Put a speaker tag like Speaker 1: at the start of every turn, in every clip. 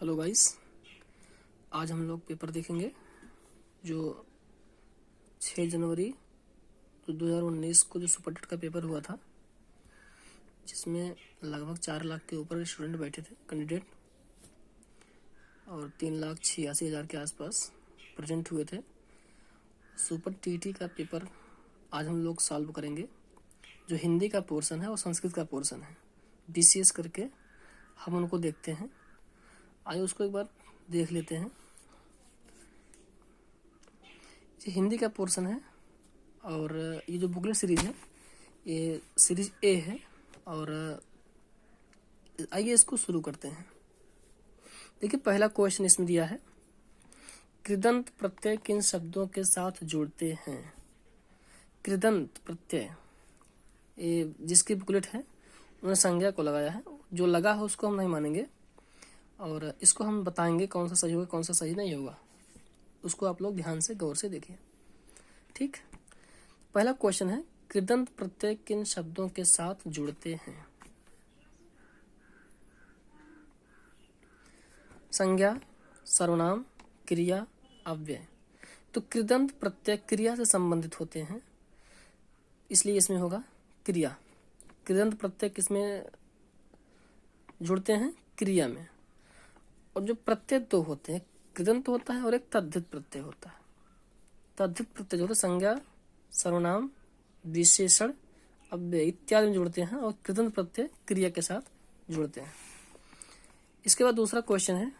Speaker 1: Hello guys, आज हम लोग पेपर देखेंगे जो 6 जनवरी 2019 को जो सुपर टेट का पेपर हुआ था, जिसमें लगभग 4 लाख के ऊपर स्टूडेंट बैठे थे कैंडिडेट और 3,86,000 के आसपास प्रेजेंट हुए थे। सुपर टीटी का पेपर आज हम लोग सॉल्व करेंगे। जो हिंदी का पोर्शन है और संस्कृत का पोर्शन है, BCS करके हम उनको देखते हैं। आइए उसको एक बार देख लेते हैं। ये हिंदी का पोर्शन है और ये जो बुकलेट सीरीज है ये सीरीज A है। और आइए इसको शुरू करते हैं। देखिए, पहला क्वेश्चन इसमें दिया है, कृदंत प्रत्यय किन शब्दों के साथ जुड़ते हैं। कृदंत प्रत्यय, ये जिसकी बुकलेट है उन्होंने संज्ञा को लगाया है, जो लगा है उसको हम नहीं मानेंगे और इसको हम बताएंगे कौन सा सही होगा कौन सा सही नहीं होगा। उसको आप लोग ध्यान से गौर से देखिए। ठीक, पहला क्वेश्चन है, कृदंत प्रत्यय किन शब्दों के साथ जुड़ते हैं। संज्ञा, सर्वनाम, क्रिया, अव्यय। तो कृदंत प्रत्यय क्रिया से संबंधित होते हैं, इसलिए इसमें होगा क्रिया। कृदंत प्रत्यय किसमें जुड़ते हैं? क्रिया में। और जो प्रत्यय दो होते हैं, कृदंत होता है और एक तद्धित प्रत्यय होता है। तद्धित प्रत्यय जो होता है संज्ञा, सर्वनाम, विशेषण, अव्यय इत्यादि में जुड़ते हैं और कृदंत प्रत्यय क्रिया के साथ जुड़ते हैं। इसके बाद दूसरा क्वेश्चन है,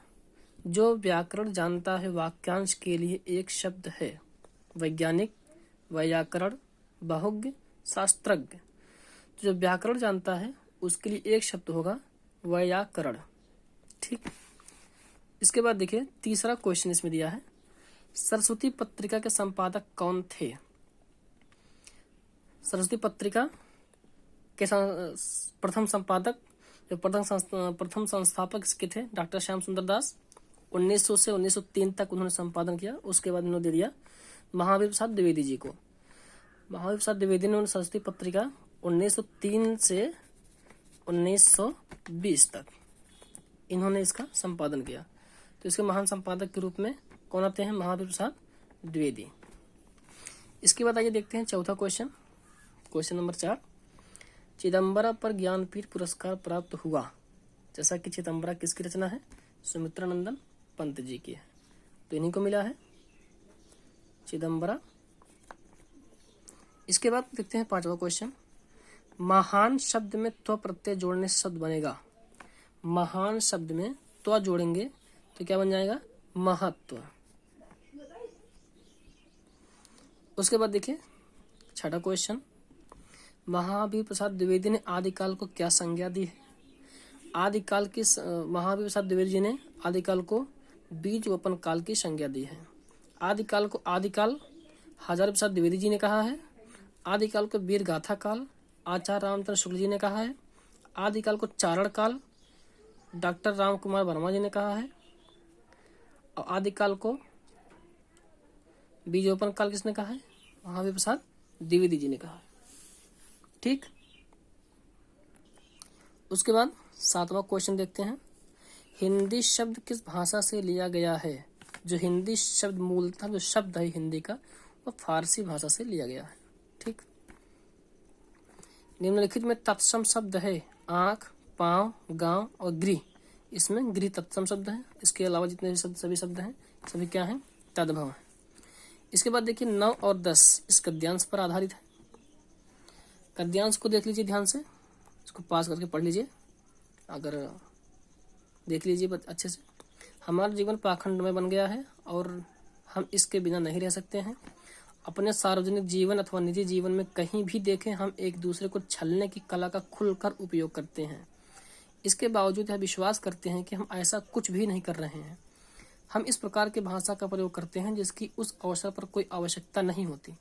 Speaker 1: जो व्याकरण जानता है वाक्यांश के लिए एक शब्द है। वैज्ञानिक, व्याकरण, बहुज्ञ, शास्त्रज्ञ। तो जो व्याकरण जानता है उसके लिए एक शब्द होगा व्याकरण। ठीक, इसके बाद देखिए तीसरा क्वेश्चन इसमें दिया है, सरस्वती पत्रिका के संपादक कौन थे। सरस्वती पत्रिका के प्रथम संपादक, जो प्रथम संस्थापक इसके थे डॉक्टर श्याम सुंदर दास। 1900 से 1903 तक उन्होंने संपादन किया। उसके बाद उन्होंने दे दिया महावीर प्रसाद द्विवेदी जी को। महावीर प्रसाद द्विवेदी ने सरस्वती पत्रिका 1903 से 1920 तक इन्होंने इसका संपादन किया। तो इसके महान संपादक के रूप में कौन आते हैं? महावीर प्रसाद द्विवेदी। इसके बाद आइए देखते हैं चौथा क्वेश्चन, क्वेश्चन नंबर 4। चिदंबरा पर ज्ञानपीठ पुरस्कार प्राप्त हुआ। जैसा कि चिदंबरा किसकी रचना है? सुमित्रानंदन पंत जी की है, तो इन्हीं को मिला है चिदंबरा। इसके बाद देखते हैं पांचवा क्वेश्चन, महान शब्द में त्व प्रत्यय जोड़ने से शब्द बनेगा। महान शब्द में त्व जोड़ेंगे तो क्या बन जाएगा? महत्व। उसके बाद देखिए छठा क्वेश्चन, महावीर प्रसाद द्विवेदी ने आदिकाल को क्या संज्ञा दी है। आदिकाल की महावीर प्रसाद द्विवेदी जी ने आदिकाल को बीज वपन काल की संज्ञा दी है। आदिकाल को आदिकाल हजारी प्रसाद द्विवेदी जी ने कहा है। आदिकाल को वीर गाथा काल आचार्य रामचंद्र शुक्ल जी ने कहा है। आदिकाल को चारण काल डॉक्टर राम कुमार वर्मा जी ने कहा है। और आदिकाल को बीजोपन काल किसने कहा है? महावीर प्रसाद द्विवेदी जी ने कहा है। ठीक, उसके बाद सातवां क्वेश्चन देखते हैं, हिंदी शब्द किस भाषा से लिया गया है। जो हिंदी शब्द मूलतः जो शब्द है हिंदी का, वो फारसी भाषा से लिया गया है। ठीक, निम्नलिखित में तत्सम शब्द है आंख, पांव, गांव और गृह। इसमें गृह तत्सम शब्द है। इसके अलावा जितने भी शब्द सभी शब्द हैं सभी क्या हैं? तद्भव है। इसके बाद देखिए 9 और 10 इस गद्यांश पर आधारित है। गद्यांश को देख लीजिए ध्यान से, इसको पास करके पढ़ लीजिए, अगर देख लीजिए अच्छे से। हमारा जीवन पाखंड में बन गया है और हम इसके बिना नहीं रह सकते हैं। अपने सार्वजनिक जीवन अथवा निजी जीवन में कहीं भी देखें, हम एक दूसरे को छलने की कला का खुलकर उपयोग करते हैं। इसके बावजूद यह विश्वास करते हैं कि हम ऐसा कुछ भी नहीं कर रहे हैं। हम इस प्रकार की भाषा का प्रयोग करते हैं जिसकी उस अवसर पर कोई आवश्यकता नहीं होती।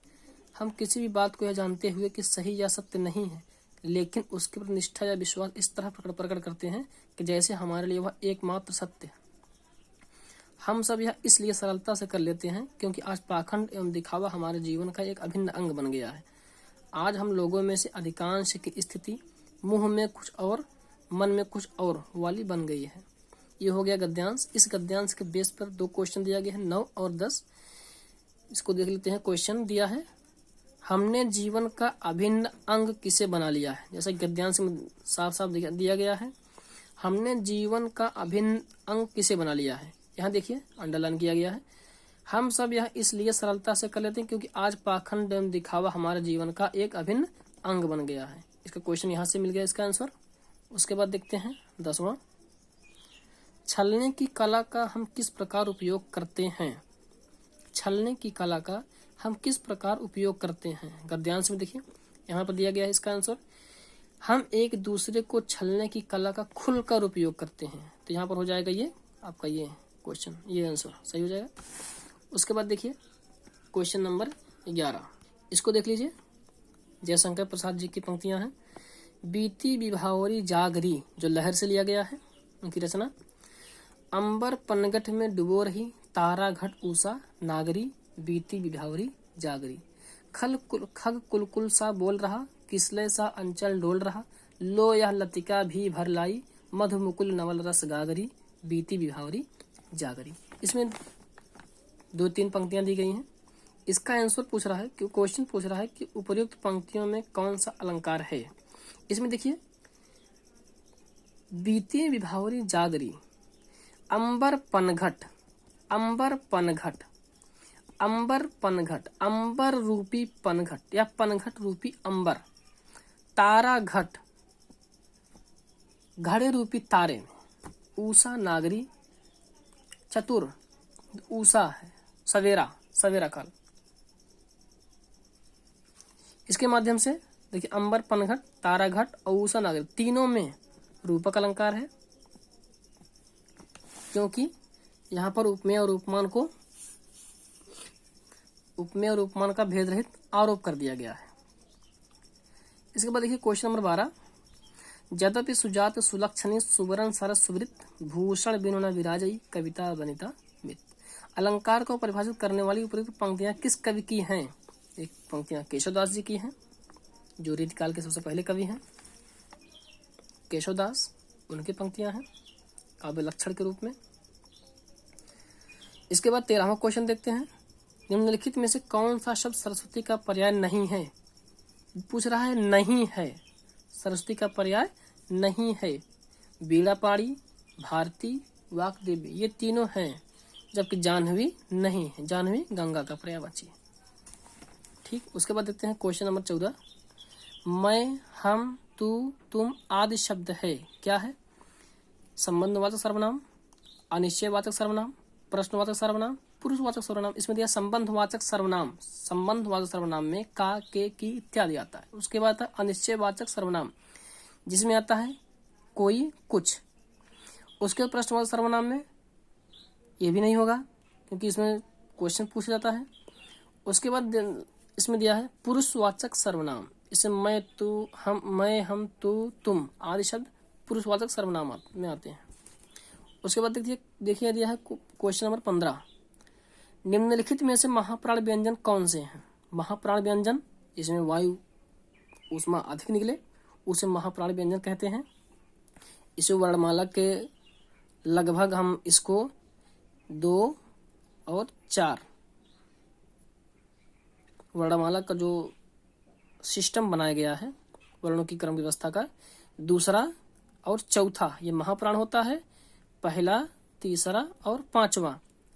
Speaker 1: हम किसी भी बात को यह जानते हुए कि सही या सत्य नहीं है, लेकिन उसके पर निष्ठा या विश्वास इस तरह प्रकट करते हैं कि जैसे हमारे लिए वह एकमात्र सत्य है। हम सब यह इसलिए सरलता से कर लेते हैं क्योंकि आज पाखंड एवं दिखावा हमारे जीवन का एक अभिन्न अंग बन गया है। आज हम लोगों में से अधिकांश की स्थिति मुंह में कुछ और मन में कुछ और वाली बन गई है। ये हो गया गद्यांश। इस गद्यांश के बेस पर दो क्वेश्चन दिया गया है 9 और 10। इसको देख लेते हैं। क्वेश्चन दिया है हमने जीवन का अभिन्न अंग किसे बना लिया है। जैसे गद्यांश में साफ साफ दिया गया है हमने जीवन का अभिन्न अंग किसे बना लिया है। यहाँ देखिए अंडरलाइन किया गया है। हम सब यह इसलिए सरलता से कर लेते हैं क्योंकि आज पाखंड एवं दिखावा हमारे जीवन का एक अभिन्न अंग बन गया है। इसका क्वेश्चन यहाँ से मिल गया इसका आंसर। उसके बाद देखते हैं 10वां, छलने की कला का हम किस प्रकार उपयोग करते हैं। छलने की कला का हम किस प्रकार उपयोग करते हैं। गद्यांश में देखिए यहाँ पर दिया गया है इसका आंसर हम एक दूसरे को छलने की कला का खुलकर उपयोग करते हैं। तो यहाँ पर हो जाएगा ये आपका ये क्वेश्चन, ये आंसर सही हो जाएगा। उसके बाद देखिए क्वेश्चन नंबर 11, इसको देख लीजिए। जयशंकर प्रसाद जी की पंक्तियां हैं। बीती विभावरी जागरी, जो लहर से लिया गया है उनकी रचना। अंबर पनगट में डुबो रही, तारा घट ऊषा नागरी, बीती विभावरी जागरी। खग कुलकुल सा बोल रहा, किसले सा अंचल डोल रहा, लो यह लतिका भी भर लाई, मधु मुकुल नवल रस गागरी, बीती विभावरी जागरी। इसमें 2-3 पंक्तियां दी गई हैं। इसका आंसर पूछ रहा है कि क्वेश्चन पूछ रहा है कि उपर्युक्त पंक्तियों में कौन सा अलंकार है। इसमें देखिए बीती विभावरी जागरी, अंबर पनघट, अंबर पनघट, अंबर पनघट, अंबर रूपी पनघट या पनघट रूपी अंबर, तारा घट, घड़े रूपी तारे, ऊषा नागरी, चतुर, ऊषा है सवेरा, सवेरा काल। इसके माध्यम से देखिए अंबर पनघट, तारा घट और ऊषा नागरी तीनों में रूपक अलंकार है, क्योंकि यहाँ पर उपमेय और उपमान को उपमेय और उपमान का भेद रहित आरोप कर दिया गया है। इसके बाद देखिए क्वेश्चन नंबर 12, यद्यपि सुजात सुलक्षणी सुवर्ण सरस सुवृत, भूषण बिनु न विराजई, कविता बनिता मित। अलंकार को परिभाषित करने वाली उपयुक्त पंक्तियां किस कवि की हैं। एक पंक्तियां केशवदास जी की हैं, जो रीतिकाल के सबसे पहले कवि हैं। केशवदास उनकी पंक्तियां हैं काव्य लक्षण के रूप में। इसके बाद 13वां क्वेश्चन देखते हैं। निम्नलिखित में से कौन सा शब्द सरस्वती का पर्याय नहीं है। पूछ रहा है नहीं है, सरस्वती का पर्याय नहीं है। बीड़ा पाड़ी, भारती, वाकदेवी ये तीनों हैं, जबकि जाह्नवी नहीं है। जाह्नवी गंगा का पर्यायवाची है। ठीक, उसके बाद देखते हैं क्वेश्चन नंबर 14, मैं, हम, तू, तुम आदि शब्द है क्या है। संबंधवाचक सर्वनाम, अनिश्चयवाचक सर्वनाम, प्रश्नवाचक सर्वनाम, पुरुषवाचक सर्वनाम। इसमें दिया संबंधवाचक सर्वनाम। संबंधवाचक सर्वनाम में का, के, की इत्यादि आता है। उसके बाद आता है अनिश्चयवाचक सर्वनाम, जिसमें आता है कोई, कुछ। उसके बाद प्रश्नवाचक सर्वनाम में ये भी नहीं होगा, क्योंकि इसमें क्वेश्चन पूछा जाता है। उसके बाद इसमें दिया है पुरुषवाचक सर्वनाम। इसमें मैं, तू, हम, तू, तुम आदि शब्द पुरुषवाचक सर्वनाम में आते हैं। उसके बाद देखिए दिया है क्वेश्चन नंबर 15, निम्नलिखित में से महाप्राण व्यंजन कौन से हैं। महाप्राण व्यंजन, इसमें वायु ऊष्मा अधिक निकले उसे महाप्राण व्यंजन कहते हैं। इसे वर्णमाला के लगभग हम इसको 2 और 4 वर्णमाला का जो सिस्टम बनाया गया है वर्णों की क्रम व्यवस्था का, दूसरा और चौथा ये महाप्राण होता है। पहला, तीसरा और 5वां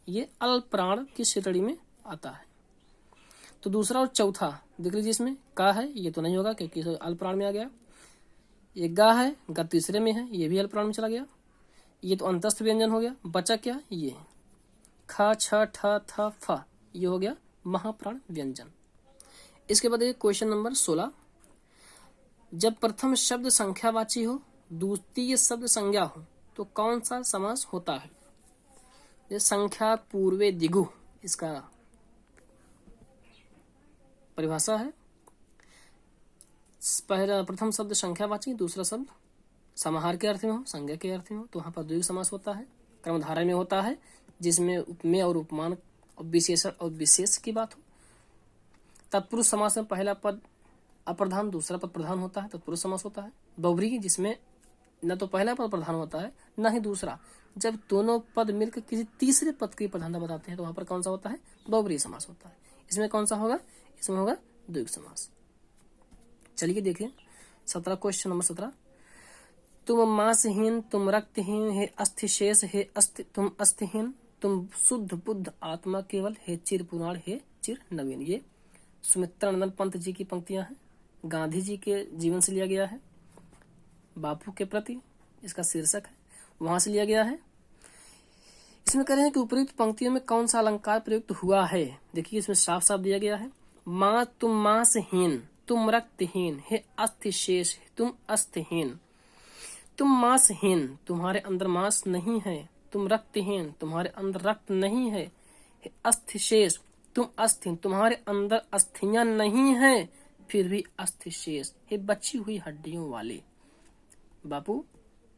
Speaker 1: ये अल्पप्राण की श्रेणी में आता है। तो दूसरा और चौथा देख लीजिए, इसमें का है ये तो नहीं होगा क्योंकि अल्पप्राण में आ गया। ये गा है, गा तीसरे में है, ये भी अल्पप्राण में चला गया। ये तो अंतस्थ व्यंजन हो गया। बचा क्या, ये ख, छ, ठ, थ, फ, ये हो गया महाप्राण व्यंजन। इसके बाद क्वेश्चन नंबर 16, जब प्रथम शब्द संख्यावाची हो, द्वितीय शब्द संज्ञा हो, तो कौन सा समास होता है। ये संख्या पूर्वे दिगु इसका परिभाषा है। पहला प्रथम शब्द संख्यावाची, दूसरा शब्द समाहार के अर्थ में हो, संज्ञा के अर्थ में हो, तो वहां पर द्विगु समास होता है। क्रमधारा में होता है, जिसमें उपमेय और उपमान और विशेषण और विशेष की बात हो। तत्पुरुष समास में पहला पद अप्रधान, दूसरा पद प्रधान होता है, तत्पुरुष समास होता है। बहुव्रीहि, जिसमें न तो पहला पद प्रधान होता है न ही दूसरा। जब दोनों पद मिलकर किसी तीसरे पद की प्रधानता बताते हैं तो वहां पर कौन सा होता है? बहुब्रीहि समास होता है। इसमें कौन सा होगा? इसमें होगा द्विगु समास। चलिए देखिए 17 क्वेश्चन नंबर 17। तुम मांसहीन, तुम रक्तहीन, हे अस्थिशेष, हे तुम अस्थिहीन, तुम शुद्ध बुद्ध आत्मा केवल, हे चिर पुराण, हे चिर नवीन। ये सुमित्रानंद पंत जी की पंक्तियां हैं, गांधी जी के जीवन से लिया गया है, बापू के प्रति इसका शीर्षक है, वहां से लिया गया है। इसमें कह रहे हैं कि उपयुक्त पंक्तियों में कौन सा अलंकार प्रयुक्त हुआ है। देखिए इसमें साफ साफ दिया गया है, मां तुम मांसहीन, तुम रक्तहीन, हे अस्थिशेष, तुम अस्थिहीन। तुम मांसहीन, तुम्हारे अंदर मांस नहीं है, तुम रक्तहीन, तुम्हारे अंदर रक्त नहीं है, हे अस्थिशेष, तुम अस्थिहीन, तुम्हारे अंदर अस्थियां नहीं है फिर भी अस्थिशेष, हे बची हुई हड्डियों वाले। बापू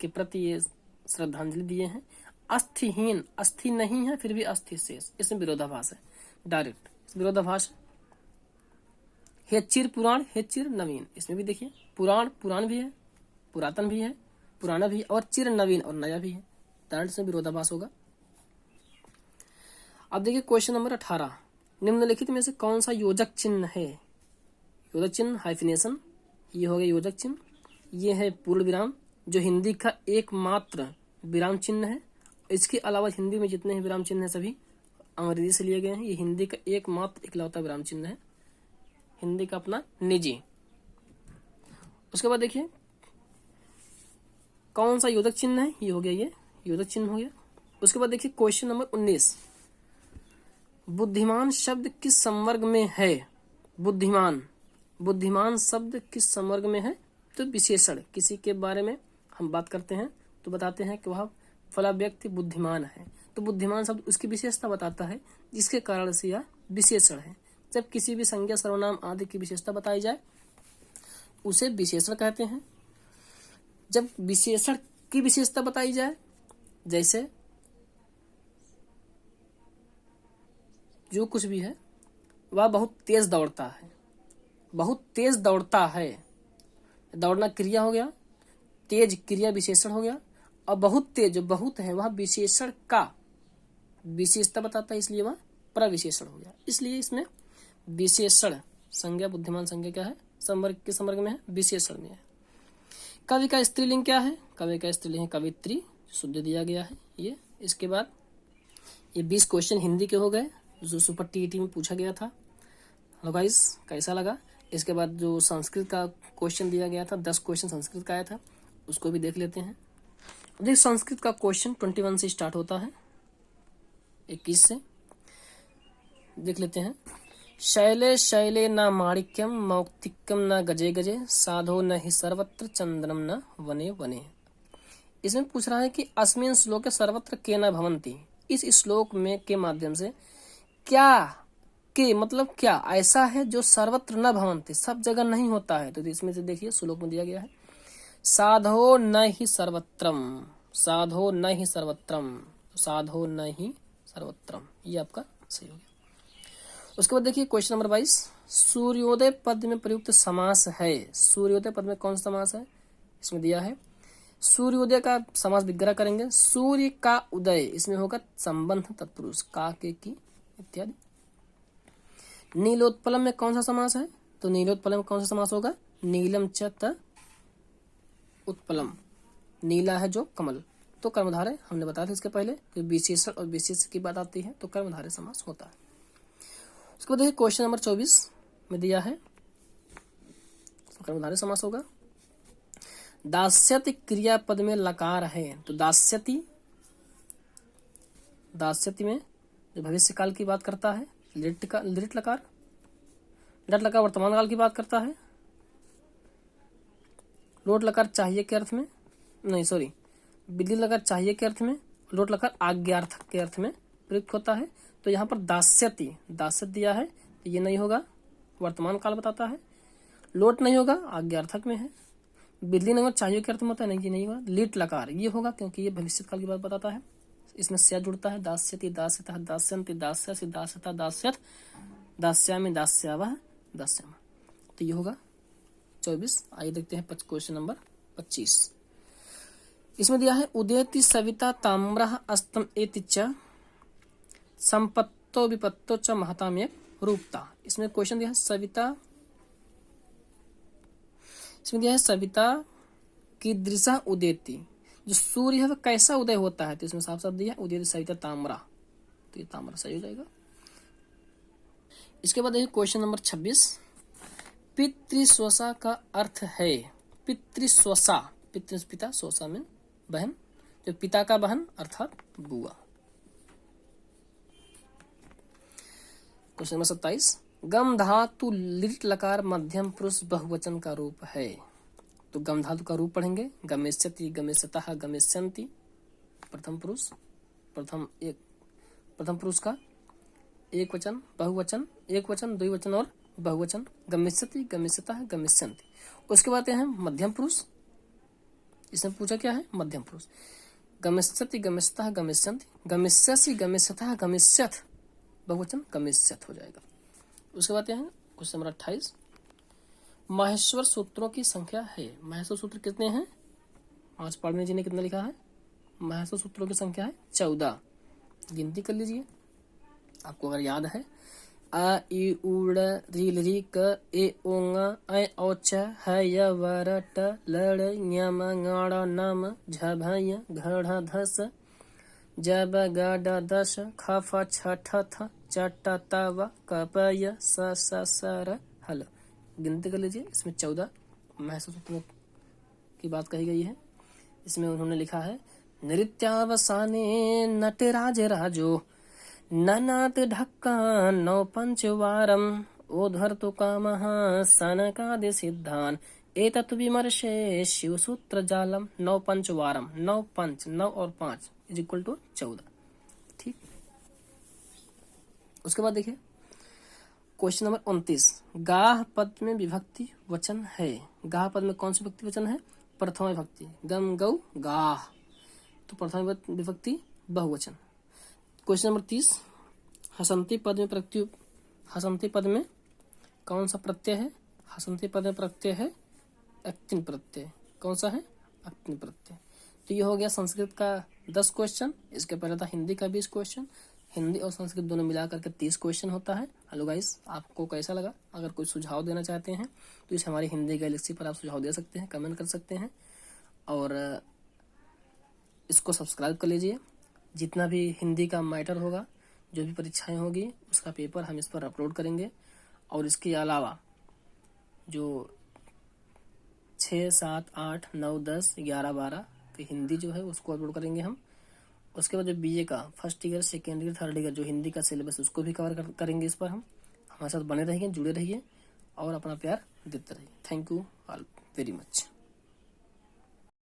Speaker 1: के प्रति ये श्रद्धांजलि दिए हैं। अस्थिहीन, अस्थि नहीं है फिर भी अस्थिशेष, इसमें विरोधाभास है, डायरेक्ट विरोधाभास। हे चिर पुराण, हे चिर नवीन, इसमें भी देखिए पुराण, पुराण भी है, पुरातन भी है, पुराना भी है, और चिर नवीन और नया भी है, डायरेक्ट से विरोधाभास होगा। अब देखिए क्वेश्चन नंबर 18, निम्नलिखित में से कौन सा योजक चिन्ह है? योजक चिन्ह हाइफिनेशन, ये हो गया योजक चिन्ह। ये है पूर्ण विराम जो हिंदी का एकमात्र विराम चिन्ह है। इसके अलावा हिंदी में जितने विराम चिन्ह हैं सभी अंग्रेजी से लिए गए हैं। ये हिंदी का एकमात्र इकलौता विराम चिन्ह है, हिंदी का अपना निजी। उसके बाद देखिए कौन सा योजक चिन्ह है, ये हो गया, ये योजक चिन्ह हो गया। उसके बाद देखिए क्वेश्चन नंबर 19, बुद्धिमान शब्द किस संवर्ग में है? बुद्धिमान, बुद्धिमान शब्द किस संवर्ग में है? तो विशेषण, किसी के बारे में हम बात करते हैं तो बताते हैं कि वह फला व्यक्ति बुद्धिमान है, तो बुद्धिमान शब्द उसकी विशेषता बताता है, जिसके कारण से यह विशेषण है। जब किसी भी संज्ञा सर्वनाम आदि की विशेषता बताई जाए उसे विशेषण कहते हैं। जब विशेषण की विशेषता बताई जाए, जैसे जो कुछ भी है वह बहुत तेज दौड़ता है, बहुत तेज दौड़ता है, दौड़ना क्रिया हो गया, तेज क्रिया विशेषण हो गया, और बहुत तेज जो बहुत है वह विशेषण का विशेषता बताता है, इसलिए वह प्रविशेषण हो गया। इसलिए इसमें विशेषण संज्ञा, बुद्धिमान संज्ञा क्या है? संवर्ग के संवर्ग में है, विशेषण में है। कवि का स्त्रीलिंग क्या है? कवि का स्त्रीलिंग है कवित्री, शुद्ध दिया गया है ये। इसके बाद ये 20 क्वेश्चन हिंदी के हो गए जो सुपर टीईटी में पूछा गया था। हेलो गाइस, कैसा लगा? इसके बाद जो संस्कृत का क्वेश्चन दिया गया था, 10 क्वेश्चन संस्कृत का आया था, उसको भी देख लेते हैं। देख संस्कृत का क्वेश्चन 21 से स्टार्ट होता है, 21 से देख लेते हैं। शैले शैले न माणिक्यम, मौक्तिकम न गजे गजे, साधो न ही सर्वत्र, चंदनम न वने वने। इसमें पूछ रहा है कि अस्मिन् श्लोके सर्वत्र के न भवन्ति, इस श्लोक में के माध्यम से क्या के मतलब क्या ऐसा है जो सर्वत्र न भवन्ति, सब जगह नहीं होता है। तो इसमें से देखिए श्लोक में दिया गया है, साधो न ही सर्वत्रम, साधो न ही सर्वत्रम, साधो न ही सर्वत्रम, ये आपका सही हो गया। उसके बाद देखिए क्वेश्चन नंबर 22, सूर्योदय पद में प्रयुक्त समास है। सूर्योदय पद में कौन सा समास है? इसमें दिया है, सूर्योदय का समास विग्रह करेंगे, सूर्य का उदय, इसमें होगा संबंध तत्पुरुष का, के, की इत्यादि। नीलोत्पलम में कौन सा समास है? तो नीलोत्पलम में कौन सा समास होगा? नीलम च त उत्पलम, नीला है जो कमल, तो कर्मधारय हमने बताया था इसके पहले कि विशेषण और विशेष की बात आती है तो कर्मधारय समास होता है। उसके बाद देखिए क्वेश्चन नंबर 24 में दिया है, कर्मधारय समास होगा। दास्यति क्रियापद में लकार है, तो दास्यति, दास्यति में जो भविष्य काल की बात करता है, लिट लकार, डट लकार वर्तमान काल की बात करता है, लोट लकार चाहिए के अर्थ में, नहीं सॉरी, बिल्ली लकार चाहिए के अर्थ में, लोट लकार आज्ञार्थक के अर्थ में प्रयुक्त होता है। तो यहाँ पर दास्यति, दास्यत दिया है तो ये नहीं होगा, वर्तमान काल बताता है। लोट नहीं होगा, आज्ञार्थक में है। बिल्ली नहीं होगा, चाहिए के अर्थ में होता है, नहीं ये नहीं होगा। लिट लकार ये होगा क्योंकि ये भविष्य काल की बात बताता है, इसमें से जुड़ता है। दास्यति, दास्यतः, दास्यन्ति, दास्यसि, दास्यता, दास्यत, दास्यामि, दास्यावः, दास्यामः, तो ये होगा 24। आइए देखते हैं क्वेश्चन नंबर 25। इसमें दिया है उदेति सविता ताम्रः अस्तम एति च संपत्तो विपत्तो च महतामेव रूपता। इसमें क्वेश्चन दिया है सविता, इसमें दिया है सविता कीदृशः उदेति, जो सूर्य है वह कैसा उदय होता है, तो इसमें साफ साफ दिया है उदेति सविता ताम्रा, तो ये ताम्रा सही हो जाएगा। इसके बाद देखिए क्वेश्चन नंबर 26, पितृस्वसा का अर्थ है, पितृस्वसा, पितृ पिता, स्वसा में बहन, जो पिता का बहन अर्थात बुआ। क्वेश्चन नंबर 27, गम धातु लिट लकार मध्यम पुरुष बहुवचन का रूप है, तो गम धातु का रूप पढ़ेंगे गमिष्यति, गमिष्यतः, गमिष्यन्ति, प्रथम पुरुष, प्रथम पुरुष का एक वचन, बहुवचन, एक वचन, द्विवचन और बहुवचन, गमिष्यति, गमिष्यतः, गमिष्यन्ति। उसके बाद हैं मध्यम पुरुष, इसमें पूछा क्या है मध्यम पुरुष, गमिष्यति, गमिष्यतः, गमिष्यन्ति, गमिष्यसि, गमिष्यतः, गमिष्यथ, बहुवचन गमिष्यथ हो जाएगा। उसके बाद हैं क्वेश्चन नंबर 28, माहेश्वर सूत्रों की संख्या है, माहेश्वर सूत्र कितने हैं, आज पाड़ने जी ने कितना लिखा है, माहेश्वर सूत्रों की संख्या है 14, गिनती कर लीजिए आपको अगर याद है। आ इ उड़ री री क ए ओंग ऐ औ छ ह य व र ट ल ड़ ञ म ङ ण न म झ भ य घ ढ ध स ज ब ग ड द श ख फ छ ठ थ च ट त व क प य स स स र ह ल, गिनती कर लीजिए। इसमें 14 महसूस सूत्रों की बात कही गई है। इसमें उन्होंने लिखा है नृत्यावसाने नटराज राजो ननाद ढक्का नौ पंचवारम ओधर्तु कामः सनकादि सिद्धान एतत् विमर्शे शिवसूत्र जालम, 9 पंचवारम, 9 पंच, 9 और 5 इज इक्वल टू 14, ठीक। उसके बाद देखिए क्वेश्चन नंबर 29, गाह पद में विभक्ति वचन है, गाह पद में कौन सी विभक्ति वचन है, प्रथमा विभक्ति, गम गौ गाह, तो प्रथमा विभक्ति बहुवचन। क्वेश्चन नंबर 30, हसंती पद में प्रत्यय, हसंती पद में कौन सा प्रत्यय है, हसंती पद में प्रत्यय है अक्तिन प्रत्यय, कौन सा है अक्तिन प्रत्यय। तो ये हो गया संस्कृत का 10 क्वेश्चन, इसके पहले था हिंदी का 20 क्वेश्चन, हिंदी और संस्कृत दोनों मिला करके 30 क्वेश्चन होता है। हेलो गाइस, आपको कैसा लगा, अगर कोई सुझाव देना चाहते हैं तो इस हमारी हिंदी गैलेक्सी पर आप सुझाव दे सकते हैं, कमेंट कर सकते हैं और इसको सब्सक्राइब कर लीजिए। जितना भी हिंदी का मैटर होगा, जो भी परीक्षाएं होगी उसका पेपर हम इस पर अपलोड करेंगे, और इसके अलावा जो 6, 7, 8, 9, 10, 11, 12 की हिंदी जो है उसको अपलोड करेंगे हम। उसके बाद जो बीए का first year, second year, third year जो हिंदी का सिलेबस उसको भी कवर करेंगे इस पर हम। हमारे साथ बने रहिए, जुड़े रहिए और अपना प्यार देते रहिए। Thank you all very much.